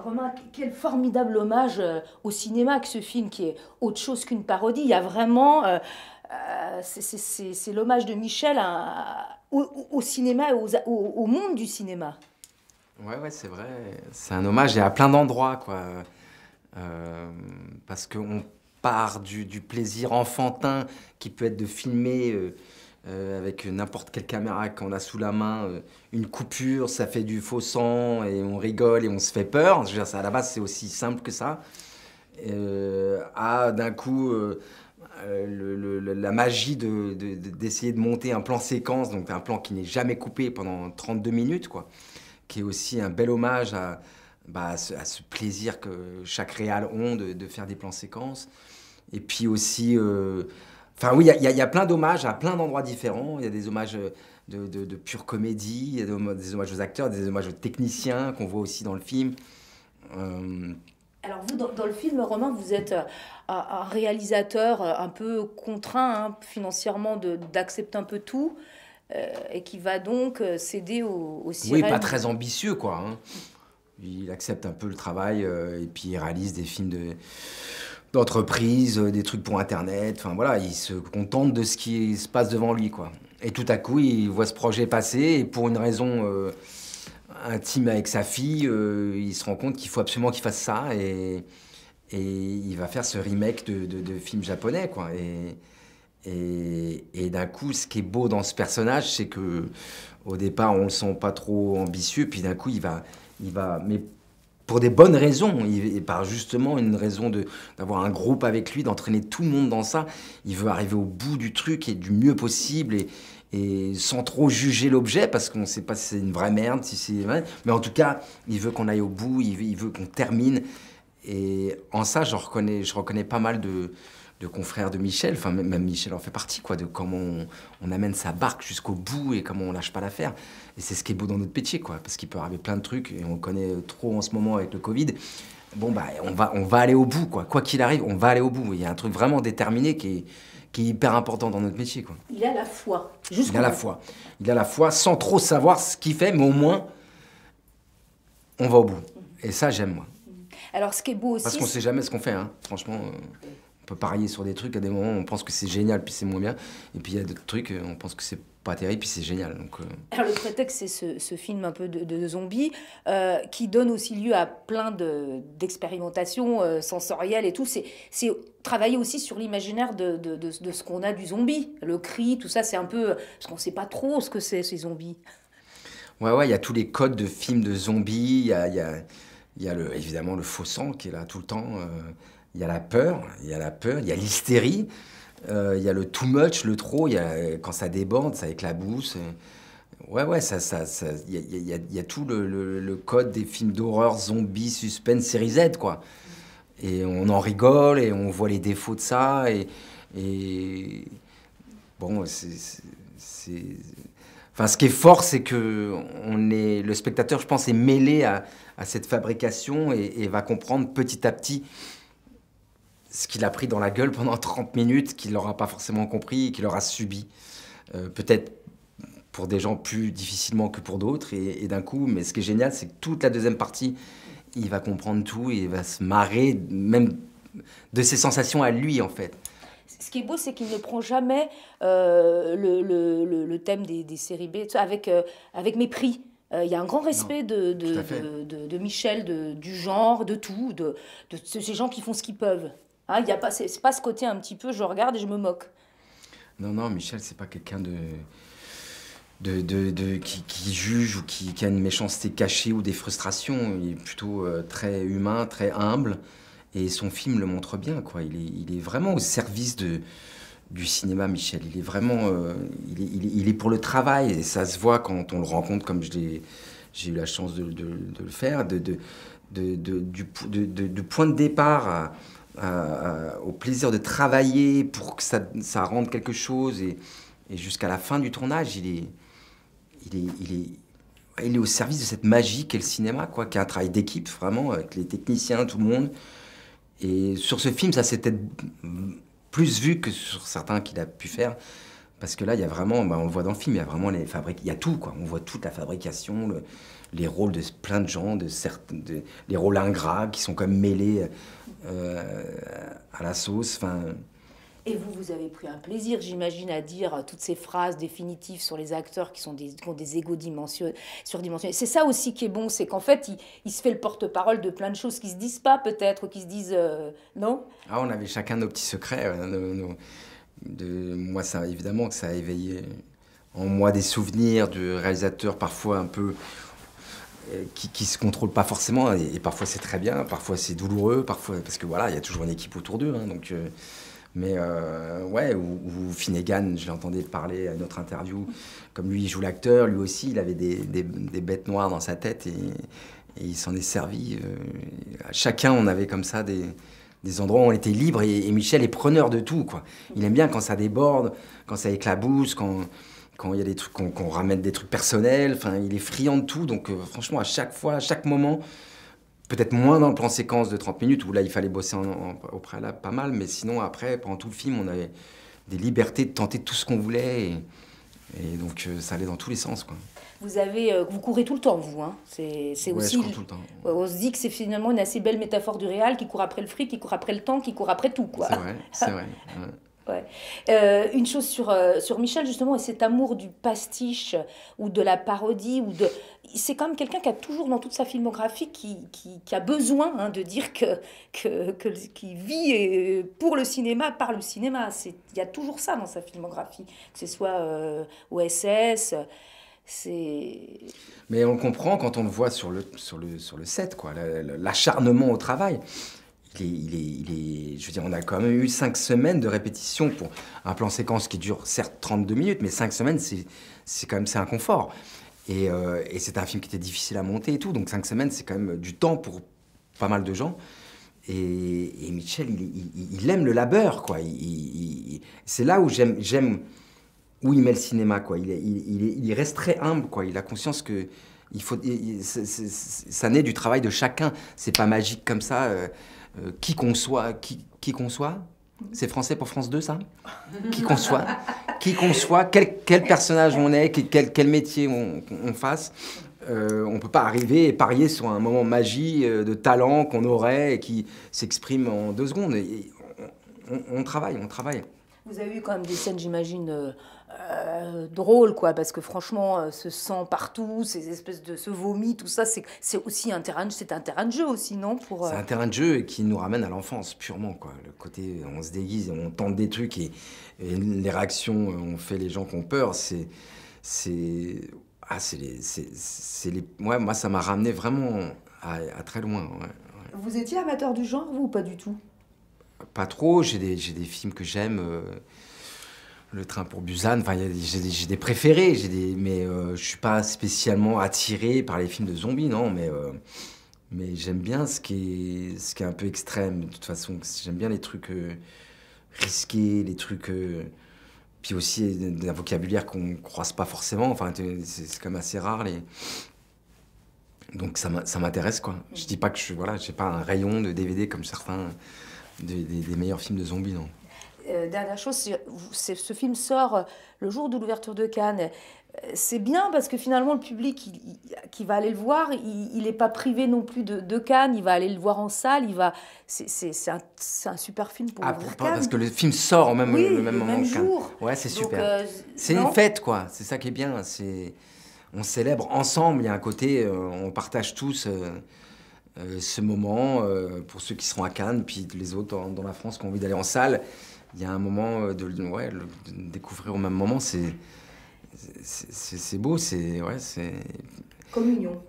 Romain, quel formidable hommage au cinéma que ce film, qui est autre chose qu'une parodie. Il y a vraiment, c'est l'hommage de Michel au cinéma et au monde du cinéma. Ouais, c'est vrai. C'est un hommage et à plein d'endroits, quoi. Euh, Parce qu'on part du plaisir enfantin qui peut être de filmer avec n'importe quelle caméra qu'on a sous la main, une coupure, ça fait du faux sang et on rigole et on se fait peur. Je veux dire, ça, à la base, c'est aussi simple que ça. À d'un coup, la magie d'essayer de monter un plan séquence, donc un plan qui n'est jamais coupé pendant 32 minutes, quoi, qui est aussi un bel hommage à ce plaisir que chaque réal ont de faire des plans séquences. Et puis aussi, enfin oui, il y a plein d'hommages à plein d'endroits différents. Il y a des hommages de pure comédie, il y a des hommages aux acteurs, des hommages aux techniciens qu'on voit aussi dans le film. Euh, Alors vous, dans le film, Romain, vous êtes un réalisateur un peu contraint financièrement d'accepter un peu tout et qui va donc céder aux oui, pas sirènes. très ambitieux, quoi, hein. Il accepte un peu le travail et puis il réalise des films d'entreprise, des trucs pour Internet. Enfin voilà, il se contente de ce qui se passe devant lui, quoi. Et tout à coup, il voit ce projet passer et pour une raison intime avec sa fille, il se rend compte qu'il faut absolument qu'il fasse ça et il va faire ce remake de films japonais, quoi. Et d'un coup, ce qui est beau dans ce personnage, c'est que au départ, on le sent pas trop ambitieux, puis d'un coup, mais pour des bonnes raisons, et par justement une raison d'avoir un groupe avec lui, d'entraîner tout le monde dans ça. Il veut arriver au bout du truc et du mieux possible et sans trop juger l'objet, parce qu'on ne sait pas si c'est une vraie merde, si c'est vrai. Mais en tout cas, il veut qu'on aille au bout, il veut qu'on termine. Et en ça, je reconnais pas mal de confrères de Michel, enfin même Michel en fait partie, quoi, de comment on amène sa barque jusqu'au bout et comment on lâche pas l'affaire. Et c'est ce qui est beau dans notre métier, quoi, parce qu'il peut arriver plein de trucs et on connaît trop en ce moment avec le Covid. Bon bah on va aller au bout, quoi qu'il arrive, on va aller au bout. Il y a un truc vraiment déterminé qui est hyper important dans notre métier, quoi. Il a la foi Il a jusqu'au la bout. foi, il a la foi sans trop savoir ce qu'il fait, mais au moins on va au bout. Et ça j'aime, moi, Alors ce qui est beau parce aussi, qu'on sait jamais ce qu'on fait, hein. Franchement. On peut parier sur des trucs, à des moments on pense que c'est génial puis c'est moins bien, et puis il y a d'autres trucs on pense que c'est pas terrible puis c'est génial. Donc alors le prétexte, c'est ce film un peu de zombies qui donne aussi lieu à plein d'expérimentations sensorielles et tout. C'est travailler aussi sur l'imaginaire de ce qu'on a du zombie. Le cri, tout ça, c'est un peu... Parce qu'on sait pas trop ce que c'est, ces zombies. ouais, il y a tous les codes de films de zombies, il y a évidemment le faux sang qui est là tout le temps, il y a la peur, il y a l'hystérie, il y a le too much, le trop, il y a quand ça déborde, ça éclabousse. Ouais, il y a tout le code des films d'horreur, zombies, suspense, série Z, quoi. Et on en rigole et on voit les défauts de ça. Et bon, c'est- Enfin, ce qui est fort, c'est que le spectateur, je pense, est mêlé à cette fabrication et va comprendre petit à petit ce qu'il a pris dans la gueule pendant 30 minutes, qu'il n'aura pas forcément compris et qu'il aura subi. Peut-être pour des gens plus difficilement que pour d'autres. Et d'un coup, mais ce qui est génial, c'est que toute la deuxième partie, il va comprendre tout et il va se marrer, même de ses sensations à lui, en fait. Ce qui est beau, c'est qu'il ne prend jamais le thème des séries B tu sais, avec mépris. Il y a un grand Non, respect tout à fait. de Michel, du genre, de tout, de ces gens qui font ce qu'ils peuvent. Hein, il y a pas, c'est pas ce côté un petit peu, je regarde et je me moque. Non, Michel, c'est pas quelqu'un qui juge ou qui a une méchanceté cachée ou des frustrations. Il est plutôt très humain, très humble. Et son film le montre bien, quoi. Il est vraiment au service du cinéma, Michel. Il est vraiment, il est pour le travail et ça se voit quand on le rencontre, comme j'ai eu la chance de le faire, du point de départ au plaisir de travailler pour que ça rende quelque chose et jusqu'à la fin du tournage, il est, il est, il est au service de cette magie qu'est le cinéma, quoi, qui est un travail d'équipe, vraiment, avec les techniciens, tout le monde. Et sur ce film, ça s'est peut-être plus vu que sur certains qu'il a pu faire. Parce que là, il y a vraiment, on le voit dans le film, il y a vraiment il y a tout, quoi. On voit toute la fabrication, les rôles de plein de gens, les rôles ingrats qui sont comme mêlés à la sauce. Et vous avez pris un plaisir, j'imagine, à dire toutes ces phrases définitives sur les acteurs qui ont des égos surdimensionnés. C'est ça aussi qui est bon, c'est qu'en fait, il se fait le porte-parole de plein de choses qui se disent pas peut-être, ou qui se disent non. Ah, on avait chacun nos petits secrets. Moi, ça, évidemment que ça a éveillé en moi des souvenirs de réalisateurs parfois un peu qui se contrôlent pas forcément, et parfois c'est très bien, parfois c'est douloureux, parfois parce que voilà, il y a toujours une équipe autour d'eux, hein, donc. Mais ouais, ou Finnegan, je l'entendais parler à une autre interview, comme lui il joue l'acteur, lui aussi il avait des bêtes noires dans sa tête et il s'en est servi. Chacun on avait comme ça des endroits où on était libre et Michel est preneur de tout, quoi. Il aime bien quand ça déborde, quand ça éclabousse, quand il y a des trucs, qu'on ramène des trucs personnels, enfin il est friand de tout, donc franchement à chaque fois, à chaque moment, peut-être moins dans le plan séquence de 30 minutes, où là, il fallait bosser au préalable pas mal, mais sinon, après, pendant tout le film, on avait des libertés de tenter tout ce qu'on voulait, et donc ça allait dans tous les sens, quoi. Vous courez tout le temps, vous, hein. C'est Ouais, aussi... je cours tout le temps. On se dit que c'est finalement une assez belle métaphore du réal, qui court après le fric, qui court après le temps, qui court après tout, quoi. C'est vrai. Ouais. Ouais. Une chose sur Michel, justement, et cet amour du pastiche ou de la parodie, c'est quand même quelqu'un qui a toujours dans toute sa filmographie qui a besoin, hein, de dire qu'il vit pour le cinéma, par le cinéma. Il y a toujours ça dans sa filmographie, que ce soit OSS. Mais on le comprend quand on le voit sur le set, quoi, l'acharnement au travail. Je veux dire, on a quand même eu 5 semaines de répétition pour un plan séquence qui dure certes 32 minutes, mais 5 semaines, c'est quand même un confort. Et c'était un film qui était difficile à monter et tout, donc 5 semaines, c'est quand même du temps pour pas mal de gens. Et Michel, il aime le labeur, quoi. C'est là où j'aime où il met le cinéma, quoi. Il reste très humble, quoi. Il a conscience que ça naît du travail de chacun. C'est pas magique comme ça. Qui conçoit, c'est français pour France 2, ça? Qui conçoit, quel personnage on est, quel métier on fasse. On peut pas arriver et parier sur un moment magie de talent qu'on aurait et qui s'exprime en 2 secondes. Et on travaille. Vous avez eu quand même des scènes, j'imagine, drôles, quoi, parce que franchement, ce sang partout, ces espèces de ce vomi, tout ça, c'est aussi un terrain de jeu aussi, non? C'est un terrain de jeu qui nous ramène à l'enfance, purement, quoi. Le côté, on se déguise, on tente des trucs et les réactions, on fait les gens qui ont peur, moi, ça m'a ramené vraiment à très loin. Ouais. Vous étiez amateur du genre, vous, ou pas du tout? Pas trop, j'ai des films que j'aime, Le Train pour Busan, enfin j'ai des préférés, mais je suis pas spécialement attiré par les films de zombies, non, mais j'aime bien ce qui est un peu extrême, de toute façon, j'aime bien les trucs risqués, les trucs... puis aussi d'un vocabulaire qu'on croise pas forcément, enfin c'est quand même assez rare, donc ça m'intéresse, quoi. Je dis pas que j'ai pas un rayon de DVD comme certains des meilleurs films de zombies, non. Dernière chose, ce film sort le jour de l'ouverture de Cannes. C'est bien parce que finalement le public qui va aller le voir, il n'est pas privé non plus de Cannes, il va aller le voir en salle, c'est un super film pour ouvrir Cannes. Parce que le film sort le même moment même que Cannes. jour. Ouais, c'est Donc, super. C'est une fête, quoi. C'est ça qui est bien. On célèbre ensemble. Il y a un côté, on partage tous ce moment pour ceux qui seront à Cannes, puis les autres dans la France qui ont envie d'aller en salle. Il y a un moment de découvrir au même moment. C'est beau. C'est communion.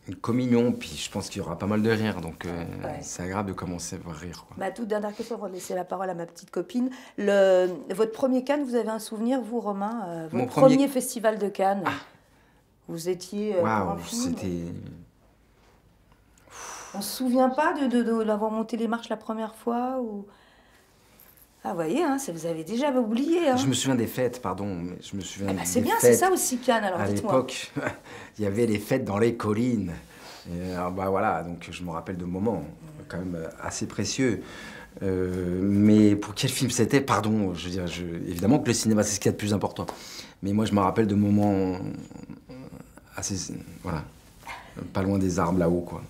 Une communion, puis je pense qu'il y aura pas mal de rires, donc c'est agréable de commencer par rire, quoi. Ma toute dernière question avant de laisser la parole à ma petite copine. Votre premier Cannes, vous avez un souvenir, vous, Romain, votre premier festival de Cannes? Vous étiez... Waouh, c'était... On se souvient pas de l'avoir monté les marches la première fois ou... Ah, vous voyez, hein, vous avez déjà oublié. Hein. Je me souviens des fêtes, pardon. Mais je me souviens c'est bien, c'est ça aussi, Cannes, alors à l'époque, il y avait les fêtes dans les collines. Et alors, voilà, donc je me rappelle de moments quand même assez précieux. Mais pour quel film c'était? Pardon, je veux dire, évidemment que le cinéma, c'est ce qu'il y a de plus important. Mais moi, je me rappelle de moments assez... Voilà. pas loin des arbres là-haut, quoi.